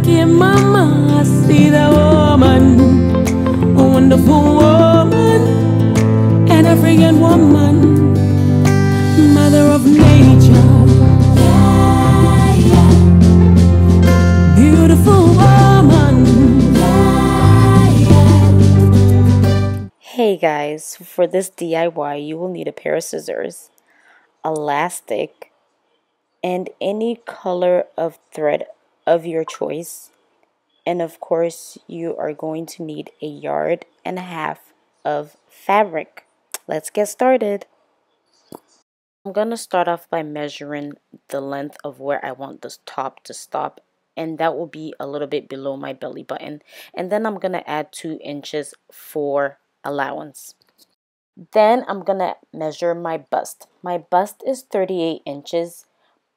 look in mama, I see the woman, a wonderful woman, an African woman, mother of nature. Yeah, yeah. Beautiful woman. Yeah, yeah. Hey guys, for this DIY you will need a pair of scissors, elastic, and any color of thread of your choice. And of course, you are going to need a yard and a half of fabric. Let's get started. I'm going to start off by measuring the length of where I want this top to stop, and that will be a little bit below my belly button. And then I'm going to add 2 inches for allowance. Then I'm going to measure my bust. My bust is 38 inches,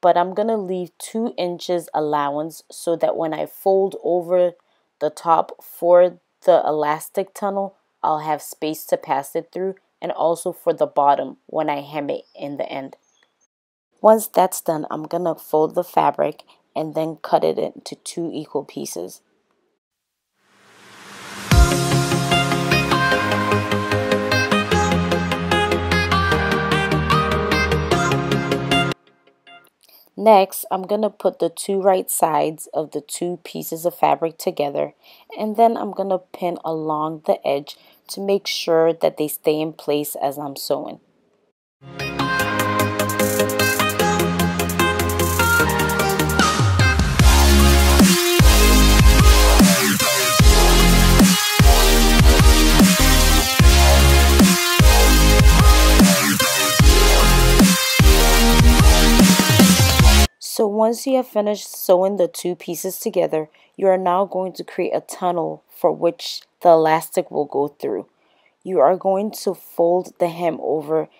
but I'm going to leave 2 inches allowance so that when I fold over the top for the elastic tunnel, I'll have space to pass it through, and also for the bottom when I hem it in the end. Once that's done, I'm going to fold the fabric and then cut it into 2 equal pieces. Next, I'm going to put the 2 right sides of the 2 pieces of fabric together, and then I'm going to pin along the edge to make sure that they stay in place as I'm sewing. So once you have finished sewing the 2 pieces together, you are now going to create a tunnel for which the elastic will go through. You are going to fold the hem over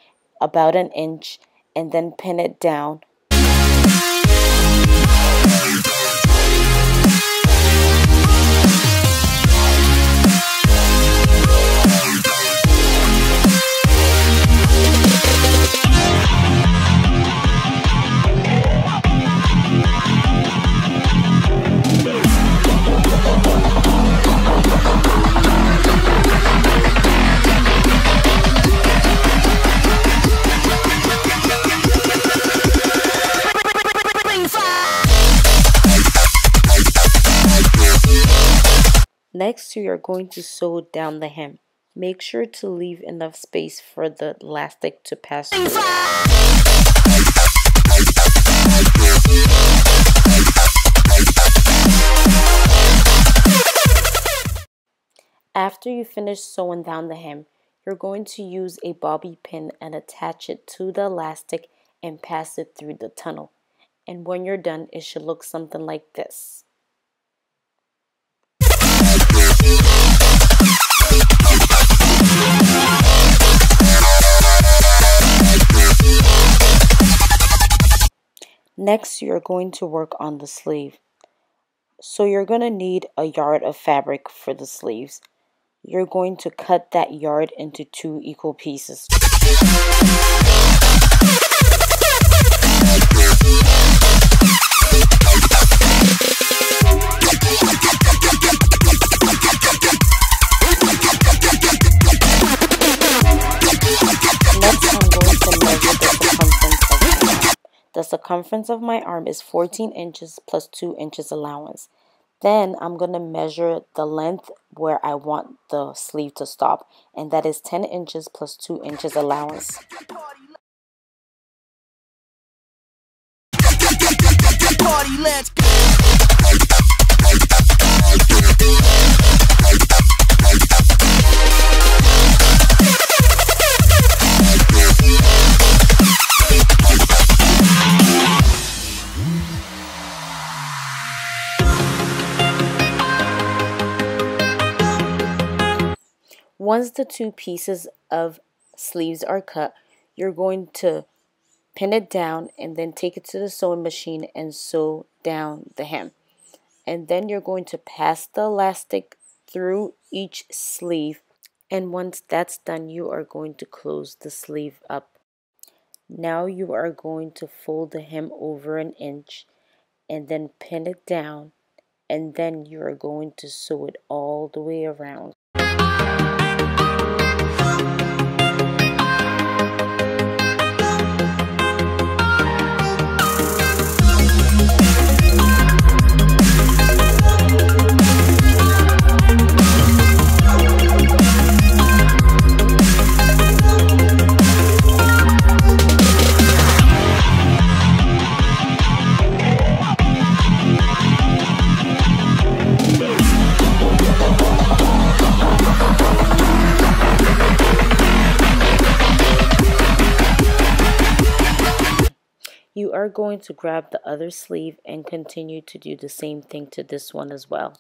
about 1 inch and then pin it down. Next, you are going to sew down the hem. Make sure to leave enough space for the elastic to pass through. After you finish sewing down the hem, you're going to use a bobby pin and attach it to the elastic and pass it through the tunnel. And when you're done, it should look something like this. Next, you're going to work on the sleeve. So you're going to need a yard of fabric for the sleeves. You're going to cut that yard into 2 equal pieces. The circumference of my arm is 14 inches plus 2 inches allowance. Then I'm going to measure the length where I want the sleeve to stop, and that is 10 inches plus 2 inches allowance. Once the 2 pieces of sleeves are cut, you're going to pin it down and then take it to the sewing machine and sew down the hem. And then you're going to pass the elastic through each sleeve, and once that's done, you are going to close the sleeve up. Now you are going to fold the hem over 1 inch and then pin it down and then you are going to sew it all the way around. You are going to grab the other sleeve and continue to do the same thing to this one as well.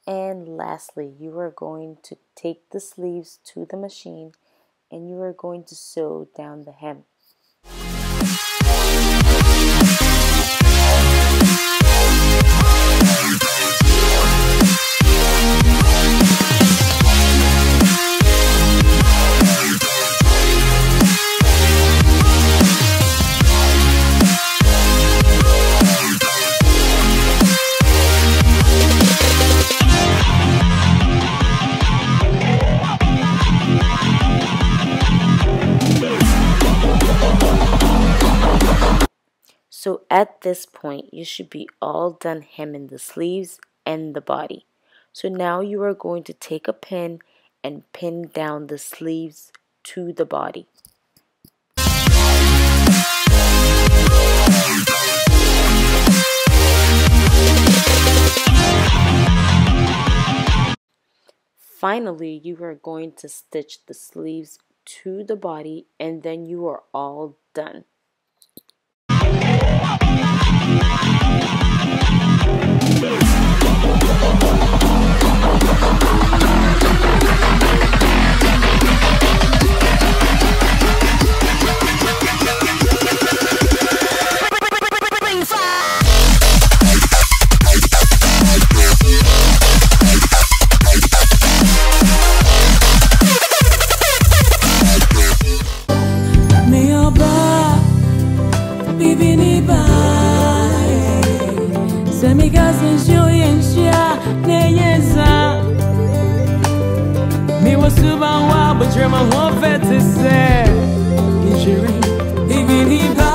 And lastly, you are going to take the sleeves to the machine and you are going to sew down the hem. So at this point, you should be all done hemming the sleeves and the body. So now you are going to take a pin and pin down the sleeves to the body. Finally, you are going to stitch the sleeves to the body and then you are all done. But you're my one fat to say, even